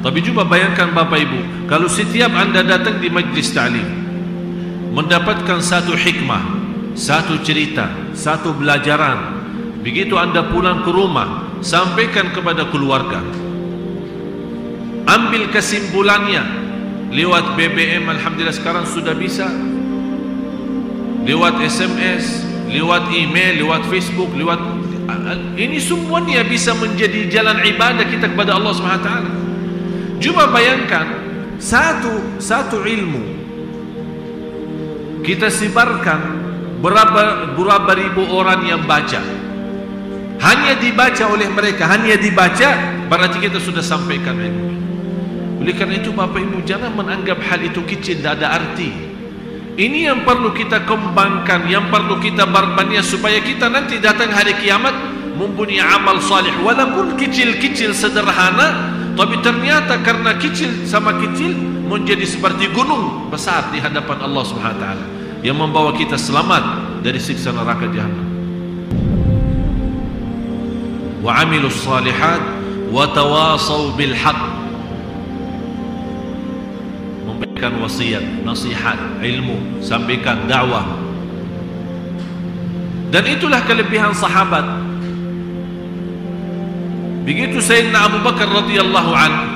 Tapi cuba bayangkan Bapak Ibu, kalau setiap anda datang di majlis ta'lim, mendapatkan satu hikmah, satu cerita, satu belajaran, begitu anda pulang ke rumah, sampaikan kepada keluarga, ambil kesimpulannya lewat BBM. Alhamdulillah sekarang sudah bisa, lewat SMS, lewat email, lewat Facebook, lewat ini semuanya bisa menjadi jalan ibadah kita kepada Allah SWT. Cuba bayangkan satu ilmu kita sebarkan, berapa ribu orang yang baca, hanya dibaca oleh mereka, hanya dibaca, berarti kita sudah sampaikan ilmu. Oleh karena itu Bapak Ibu, jangan menganggap hal itu kecil, tidak ada arti. Ini yang perlu kita kembangkan, yang perlu kita berbanyak, supaya kita nanti datang hari kiamat mempunyai amal salih, walaupun kecil-kecil sederhana, tapi ternyata karena kecil sama kecil menjadi seperti gunung besar di hadapan Allah SWT, yang membawa kita selamat dari siksa neraka jahannam. Wa amilus salihat wa tawasaw bil haq, memberikan wasiat, nasihat, ilmu, sampaikan dakwah. Dan itulah kelebihan sahabat. Begitu Sayyidina Abu Bakar radhiyallahu anhu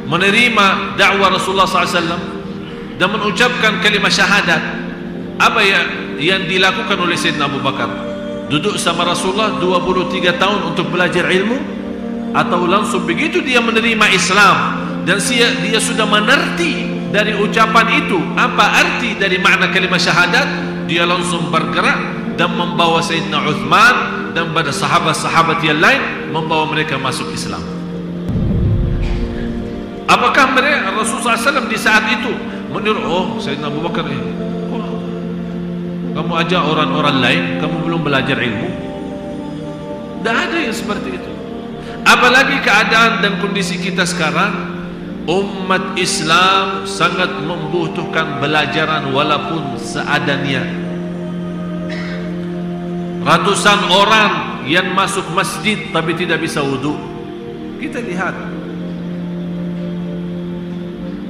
menerima dakwah Rasulullah SAW dan mengucapkan kalimat syahadat, apa yang dilakukan oleh Sayyidina Abu Bakar? Duduk sama Rasulullah 23 tahun untuk belajar ilmu, atau langsung begitu dia menerima Islam dan dia sudah mengerti dari ucapan itu apa arti dari makna kalimat syahadat, dia langsung bergerak dan membawa Sayyidina Uthman dan pada sahabat-sahabat yang lain, membawa mereka masuk Islam. Apakah mereka Rasulullah SAW di saat itu menurut, oh Sayyidina Abu Bakar kamu ajak orang-orang lain, kamu belum belajar ilmu? Tidak ada yang seperti itu. Apalagi keadaan dan kondisi kita sekarang, umat Islam sangat membutuhkan belajaran walaupun seadanya. Ratusan orang yang masuk masjid tapi tidak bisa wudu. Kita lihat,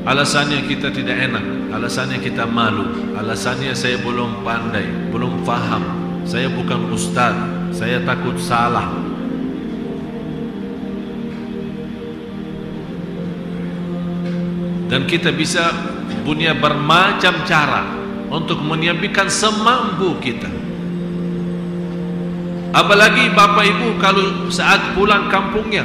alasannya kita tidak enak, alasannya kita malu, alasannya saya belum pandai, belum faham, saya bukan ustaz, saya takut salah. Dan kita bisa punya bermacam cara untuk menyampaikan semampu kita. Apalagi Bapak Ibu kalau saat pulang kampungnya,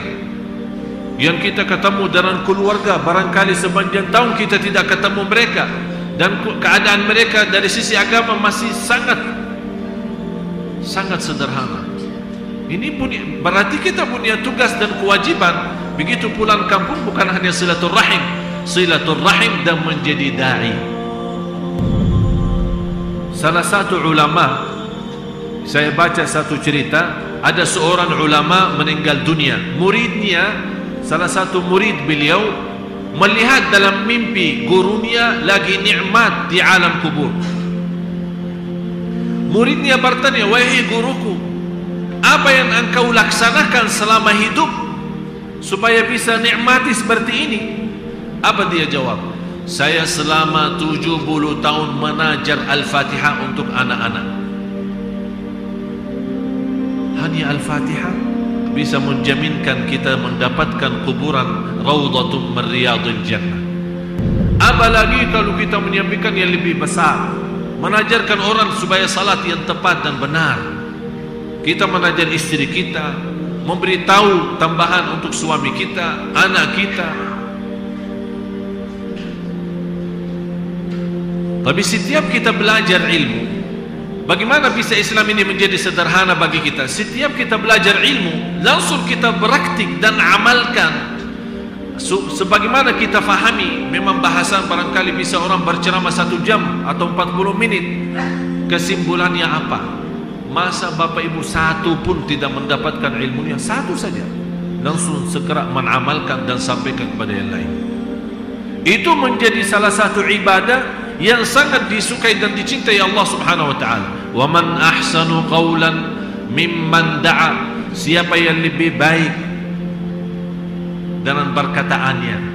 yang kita ketemu dengan keluarga, barangkali sepanjang tahun kita tidak ketemu mereka, dan keadaan mereka dari sisi agama masih sangat sederhana. Ini berarti kita punya tugas dan kewajiban. Begitu pulang kampung, bukan hanya silaturahim dan menjadi da'i. Salah satu ulama, saya baca satu cerita, ada seorang ulama meninggal dunia. Muridnya, salah satu murid beliau melihat dalam mimpi gurunya lagi nikmat di alam kubur. Muridnya bertanya, wahai guruku, apa yang engkau laksanakan selama hidup supaya bisa nikmati seperti ini? Apa dia jawab? Saya selama 70 tahun menajar Al-Fatihah untuk anak-anak. Hanya Al-Fatihah bisa menjaminkan kita mendapatkan kuburan Raudhatun min Riyadil Jannah. Apalagi kalau kita menyampaikan yang lebih besar, mengajarkan orang supaya salat yang tepat dan benar. Kita mengajar istri kita, memberitahu tambahan untuk suami kita, anak kita. Tapi setiap kita belajar ilmu, bagaimana bisa Islam ini menjadi sederhana bagi kita? Setiap kita belajar ilmu, langsung kita praktik dan amalkan. Sebagaimana kita fahami, memang bahasan barangkali bisa orang berceramah 1 jam atau 40 menit. Kesimpulannya apa? Masa Bapak Ibu satu pun tidak mendapatkan ilmunya, satu saja, langsung segera mengamalkan dan sampaikan kepada yang lain. Itu menjadi salah satu ibadah yang sangat disukai dan dicintai Allah Subhanahu wa taala. Wa man ahsanu qawlan mimman da'a, siapa yang lebih baik dengan perkataannya.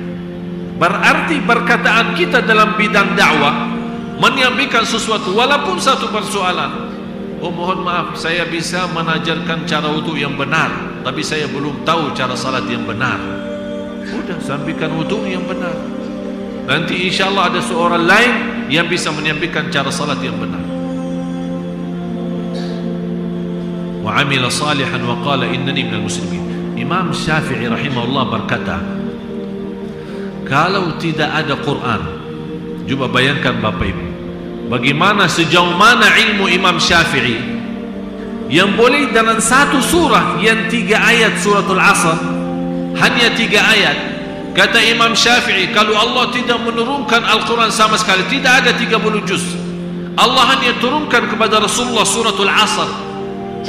Berarti perkataan kita dalam bidang dakwah menyampaikan sesuatu walaupun satu persoalan. Oh mohon maaf, saya bisa mengajarkan cara wudu yang benar, tapi saya belum tahu cara salat yang benar. Udah, sampaikan wudu yang benar. Nanti insya Allah ada seorang lain yang bisa menyampaikan cara salat yang benar. Wa amila salihan wa qala innani minal muslimin. Imam Syafi'i rahimahullah berkata, kalau tidak ada Quran, coba bayangkan Bapak Ibu, bagaimana sejauh mana ilmu Imam Syafi'i yang boleh dalam satu surah yang 3 ayat suratul Asr, hanya 3 ayat. Kata Imam Syafi'i, kalau Allah tidak menurunkan Al-Quran sama sekali, tidak ada 30 juz, Allah hanya turunkan kepada Rasulullah suratul Asr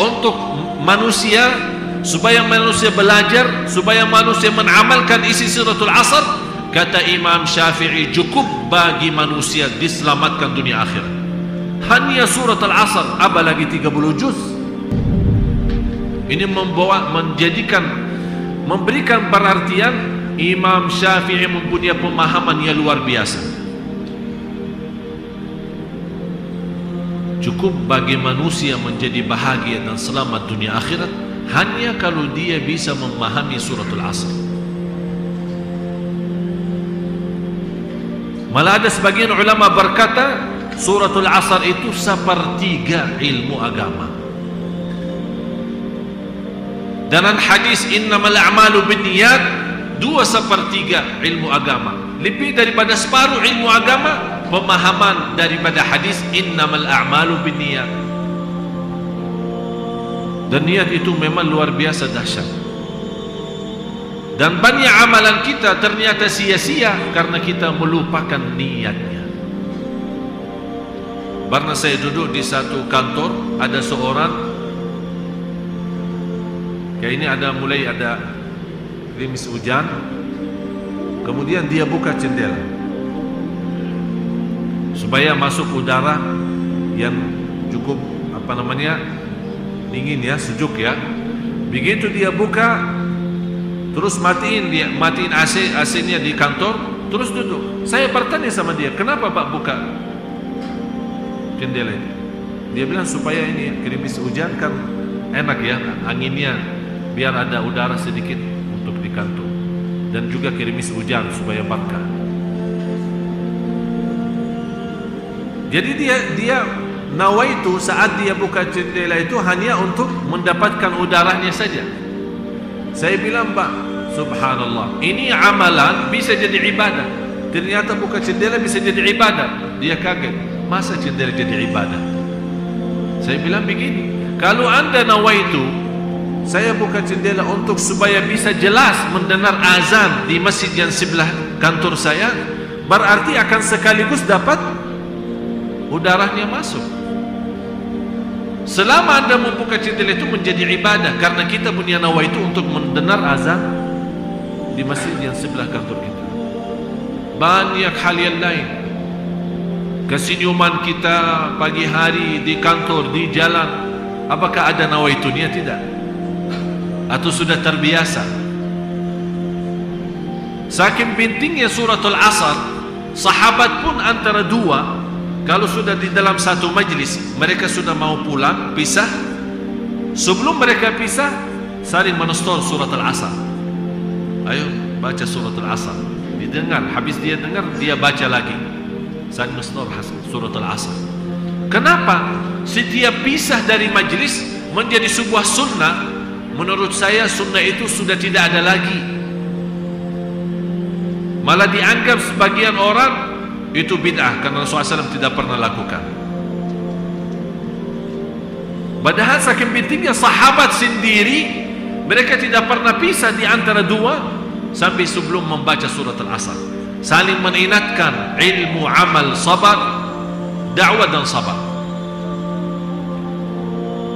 untuk manusia, supaya manusia belajar, supaya manusia mengamalkan isi suratul Asr. Kata Imam Syafi'i, cukup bagi manusia diselamatkan dunia akhirat. Hanya surat Al-Asr, apalagi 30 juz. Ini memberikan perartian Imam Syafi'i mempunyai pemahaman yang luar biasa. Cukup bagi manusia menjadi bahagia dan selamat dunia akhirat hanya kalau dia bisa memahami suratul Asr. Malah ada sebagian ulama berkata suratul Asr itu sepertiga ilmu agama. Dalam hadis innamal a'malu binniyat, 2/3 ilmu agama. Lebih daripada separuh ilmu agama pemahaman daripada hadis innamal a'malu binniyat. Dan niat itu memang luar biasa dahsyat. Dan banyak amalan kita ternyata sia-sia karena kita melupakan niatnya. Karena saya duduk di satu kantor, ada seorang, kayak ini mulai ada gerimis hujan, kemudian dia buka jendela supaya masuk udara yang cukup dingin ya, sejuk ya. Begitu dia buka, terus matiin AC-nya di kantor, terus duduk. Saya bertanya sama dia, kenapa Pak buka jendela ini? Dia bilang supaya ini gerimis hujan kan enak ya, anginnya biar ada udara sedikit untuk di kantor, dan juga gerimis hujan supaya berkah. Jadi dia nawaitu saat dia buka jendela itu hanya untuk mendapatkan udaranya saja. Saya bilang, Pak, subhanallah, ini amalan bisa jadi ibadah. Ternyata buka jendela bisa jadi ibadah. Dia kaget, masa jendela jadi ibadah? Saya bilang begini, kalau anda nawaitu saya buka jendela untuk supaya bisa jelas mendengar azan di masjid yang sebelah kantor saya, berarti akan sekaligus dapat udaranya masuk. Selama anda membuka jendela itu menjadi ibadah, karena kita punya nawaitu untuk mendengar azan di masjid yang sebelah kantor kita. Banyak hal yang lain, kesenyuman kita pagi hari di kantor, di jalan, apakah ada nawaitunya? Tidak. Atau sudah terbiasa? Saking pentingnya suratul Asr, sahabat pun antara dua, kalau sudah di dalam satu majlis, mereka sudah mau pulang, pisah. Sebelum mereka pisah, saling menstol surat Al-Asr. Ayo baca surat Al-Asr. Didengar, habis dia dengar, dia baca lagi. Saling menstol surat Al-Asr. Kenapa? Setiap pisah dari majlis menjadi sebuah sunnah. Menurut saya sunnah itu sudah tidak ada lagi. Malah dianggap sebagian orang itu bid'ah, karena Rasulullah SAW tidak pernah lakukan. Padahal saking pentingnya sahabat sendiri, mereka tidak pernah pisah di antara dua sampai sebelum membaca surat Al-Asr. Saling mengingatkan ilmu, amal, sabar, dakwah dan sabar.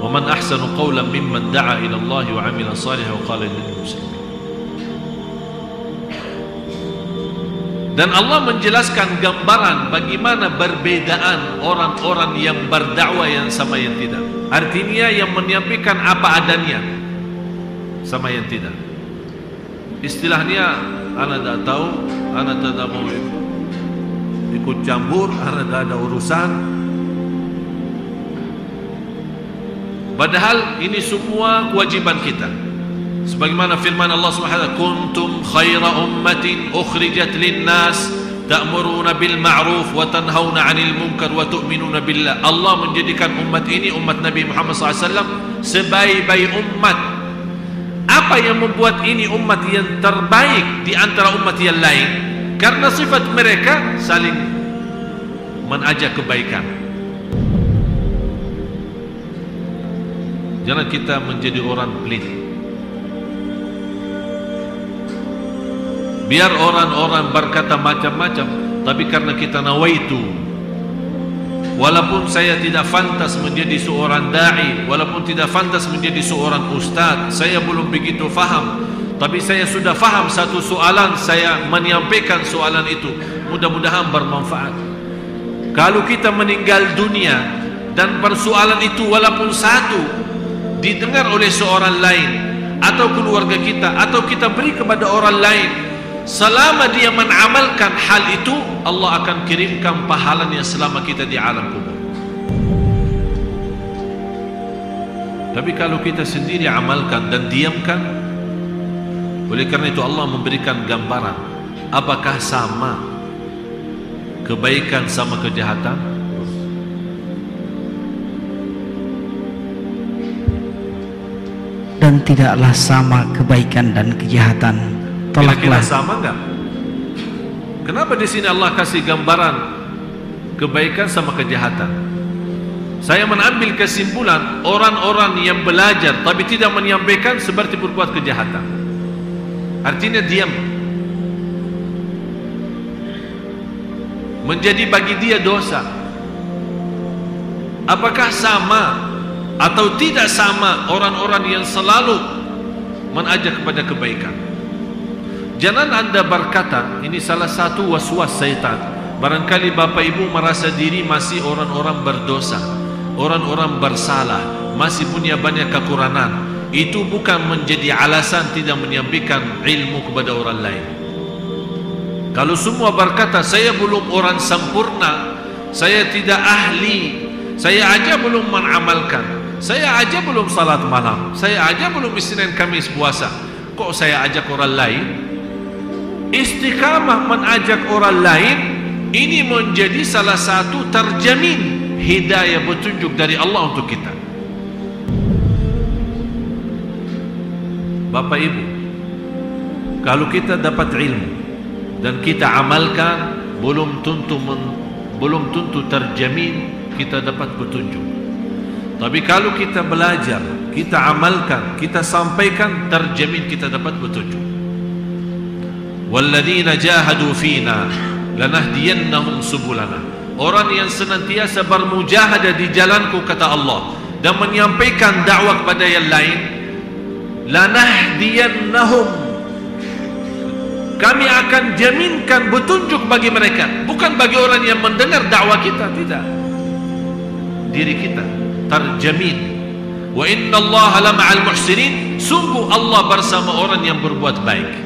Wa man ahsanu qawlan mimman da'a ila Allah wa 'amila salihan wa qala innani muslimin. Dan Allah menjelaskan gambaran bagaimana perbedaan orang-orang yang berdakwah yang sama yang tidak. Artinya yang menyampaikan apa adanya sama yang tidak. istilahnya ana tak tahu, ana tak mau ikut campur, ana tak ada urusan. Padahal ini semua kewajiban kita. Sebagaimana firman Allah Subhanahu wa ta'ala, kuntum khaira ummatin ukhrijat lin-nas ta'muruna bil ma'ruf wa tanhauna 'anil munkar wa tu'minuna billah. Allah menjadikan umat ini, umat Nabi Muhammad SAW, sebaik-baik umat. Apa yang membuat ini umat yang terbaik di antara umat yang lain? Karena sifat mereka saling mengajak kebaikan. Jangan kita menjadi orang pelit. Biar orang-orang berkata macam-macam, tapi karena kita nawaitu, walaupun saya tidak fantas menjadi seorang da'i, walaupun tidak fantas menjadi seorang ustaz, saya belum begitu faham, tapi saya sudah faham satu soalan, saya menyampaikan soalan itu, mudah-mudahan bermanfaat. Kalau kita meninggal dunia dan persoalan itu walaupun satu didengar oleh seorang lain, atau keluarga kita, atau kita beri kepada orang lain, selama dia menamalkan hal itu, Allah akan kirimkan pahalanya selama kita di alam kubur. Tapi kalau kita sendiri amalkan dan diamkan, oleh karena itu Allah memberikan gambaran, apakah sama kebaikan sama kejahatan? Dan tidaklah sama kebaikan dan kejahatan. Kira-kira sama enggak? Kenapa di sini Allah kasih gambaran kebaikan sama kejahatan? Saya mengambil kesimpulan, orang-orang yang belajar tapi tidak menyampaikan seperti berbuat kejahatan. Artinya diam. Menjadi bagi dia dosa. Apakah sama atau tidak sama orang-orang yang selalu mengajak kepada kebaikan? Jangan anda berkata, ini salah satu waswas syaitan. Barangkali Bapak Ibu merasa diri masih orang-orang berdosa, orang-orang bersalah, masih punya banyak kekurangan. Itu bukan menjadi alasan tidak menyampaikan ilmu kepada orang lain. Kalau semua berkata, saya belum orang sempurna, saya tidak ahli, saya aja belum mengamalkan, saya aja belum salat malam, saya aja belum Isnin Kamis puasa, kok saya ajak orang lain? Istiqamah mengajak orang lain ini menjadi salah satu terjamin hidayah petunjuk dari Allah untuk kita. Bapak Ibu, kalau kita dapat ilmu dan kita amalkan, belum tentu terjamin kita dapat petunjuk. Tapi kalau kita belajar, kita amalkan, kita sampaikan, terjamin kita dapat petunjuk. Walladzina jahadu fina lanahdiyannahum subulana. Orang yang senantiasa bermujahadah di jalanku, kata Allah, dan menyampaikan dakwah kepada yang lain, lanahdiyannahum, kami akan jaminkan petunjuk bagi mereka. Bukan bagi orang yang mendengar dakwah kita, tidak, diri kita terjamin. Wa innallaha lama'al muhsinin, sungguh Allah bersama orang yang berbuat baik.